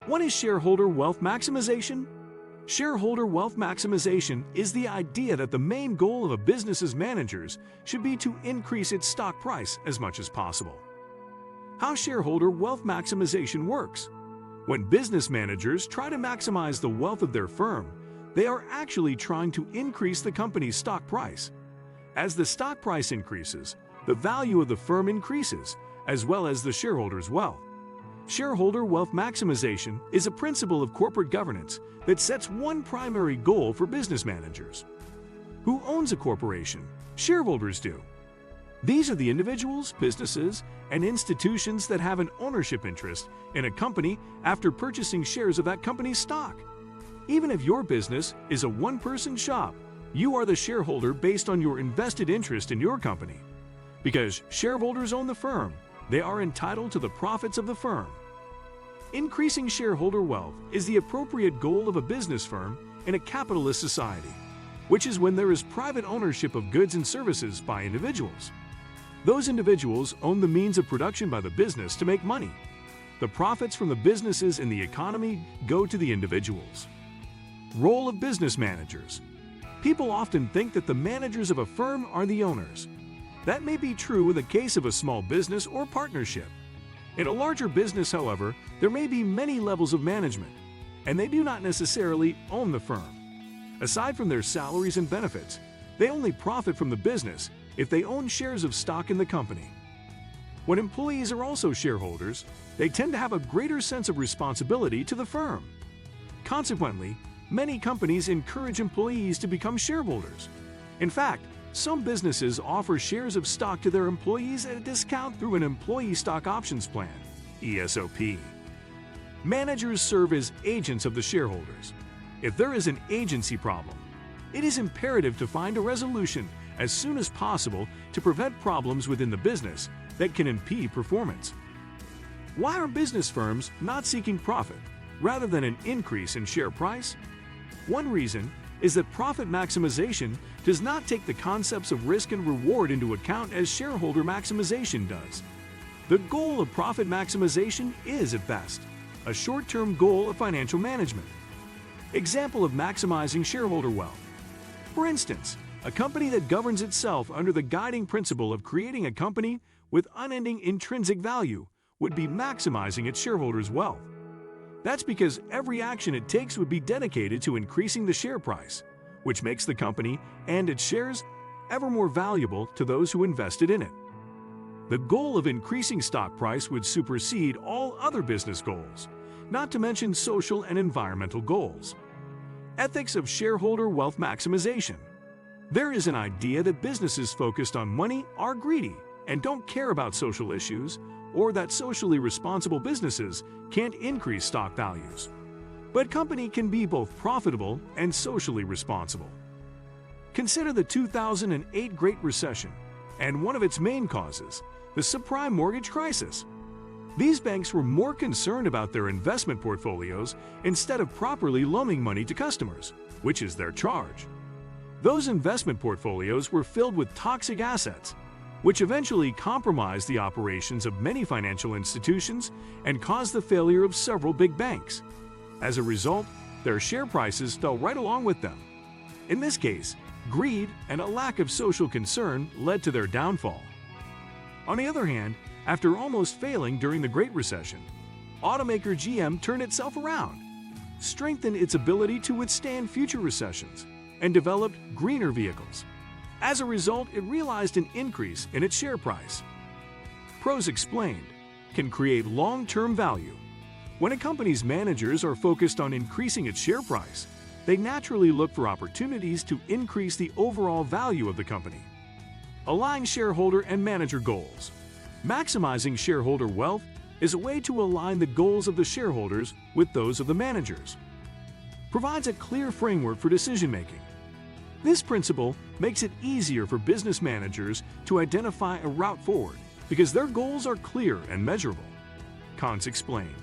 What is shareholder wealth maximization? Shareholder wealth maximization is the idea that the main goal of a business's managers should be to increase its stock price as much as possible. How shareholder wealth maximization works? When business managers try to maximize the wealth of their firm, they are actually trying to increase the company's stock price. As the stock price increases, the value of the firm increases, as well as the shareholders' wealth. Shareholder wealth maximization is a principle of corporate governance that sets one primary goal for business managers. Who owns a corporation? Shareholders do. These are the individuals, businesses, and institutions that have an ownership interest in a company after purchasing shares of that company's stock. Even if your business is a one-person shop, you are the shareholder based on your invested interest in your company. Because shareholders own the firm, they are entitled to the profits of the firm. Increasing shareholder wealth is the appropriate goal of a business firm in a capitalist society, which is when there is private ownership of goods and services by individuals. Those individuals own the means of production by the business to make money. The profits from the businesses in the economy go to the individuals. Role of business managers. People often think that the managers of a firm are the owners. That may be true in the case of a small business or partnership. In a larger business, however, there may be many levels of management, and they do not necessarily own the firm. Aside from their salaries and benefits, they only profit from the business if they own shares of stock in the company. When employees are also shareholders, they tend to have a greater sense of responsibility to the firm. Consequently, many companies encourage employees to become shareholders. In fact, some businesses offer shares of stock to their employees at a discount through an employee stock options plan, ESOP. Managers serve as agents of the shareholders. If there is an agency problem, it is imperative to find a resolution as soon as possible to prevent problems within the business that can impede performance. Why are business firms not seeking profit rather than an increase in share price? One reason is that profit maximization does not take the concepts of risk and reward into account as shareholder maximization does. The goal of profit maximization is, at best, a short-term goal of financial management. Example of maximizing shareholder wealth. For instance, a company that governs itself under the guiding principle of creating a company with unending intrinsic value would be maximizing its shareholders' wealth. That's because every action it takes would be dedicated to increasing the share price, which makes the company and its shares ever more valuable to those who invested in it. The goal of increasing stock price would supersede all other business goals, not to mention social and environmental goals. Ethics of shareholder wealth maximization. There is an idea that businesses focused on money are greedy and don't care about social issues, or that socially responsible businesses can't increase stock values. But a company can be both profitable and socially responsible. Consider the 2008 Great Recession and one of its main causes, the subprime mortgage crisis. These banks were more concerned about their investment portfolios instead of properly loaning money to customers, which is their charge. Those investment portfolios were filled with toxic assets, which eventually compromised the operations of many financial institutions and caused the failure of several big banks. As a result, their share prices fell right along with them. In this case, greed and a lack of social concern led to their downfall. On the other hand, after almost failing during the Great Recession, automaker GM turned itself around, strengthened its ability to withstand future recessions, and developed greener vehicles. As a result, it realized an increase in its share price. Pros explained can create long-term value. When a company's managers are focused on increasing its share price, they naturally look for opportunities to increase the overall value of the company. Align shareholder and manager goals. Maximizing shareholder wealth is a way to align the goals of the shareholders with those of the managers. Provides a clear framework for decision-making. This principle makes it easier for business managers to identify a route forward because their goals are clear and measurable. Cons explained.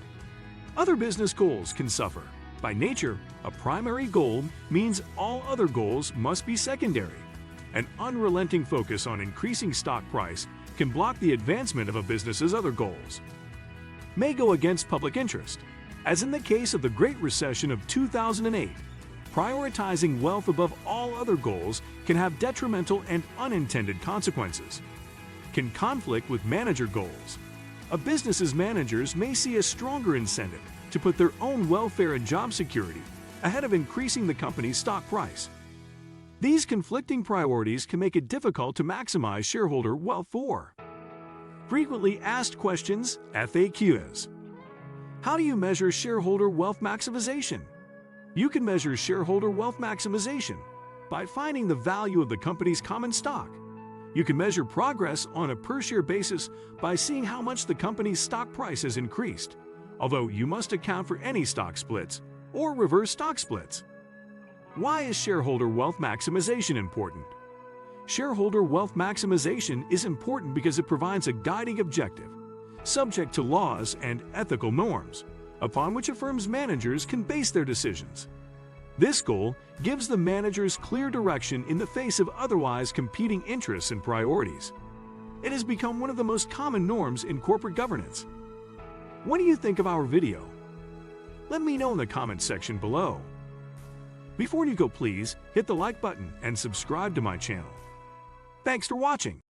Other business goals can suffer. By nature, a primary goal means all other goals must be secondary. An unrelenting focus on increasing stock price can block the advancement of a business's other goals. May go against public interest. As in the case of the Great Recession of 2008, prioritizing wealth above all other goals can have detrimental and unintended consequences. Can conflict with manager goals. A business's managers may see a stronger incentive to put their own welfare and job security ahead of increasing the company's stock price. These conflicting priorities can make it difficult to maximize shareholder wealth for. Frequently asked questions, FAQs. How do you measure shareholder wealth maximization? You can measure shareholder wealth maximization by finding the value of the company's common stock. You can measure progress on a per-share basis by seeing how much the company's stock price has increased, although you must account for any stock splits or reverse stock splits. Why is shareholder wealth maximization important? Shareholder wealth maximization is important because it provides a guiding objective, subject to laws and ethical norms, upon which a firm's managers can base their decisions. This goal gives the managers clear direction in the face of otherwise competing interests and priorities. It has become one of the most common norms in corporate governance. What do you think of our video? Let me know in the comments section below. Before you go, please hit the like button and subscribe to my channel. Thanks for watching.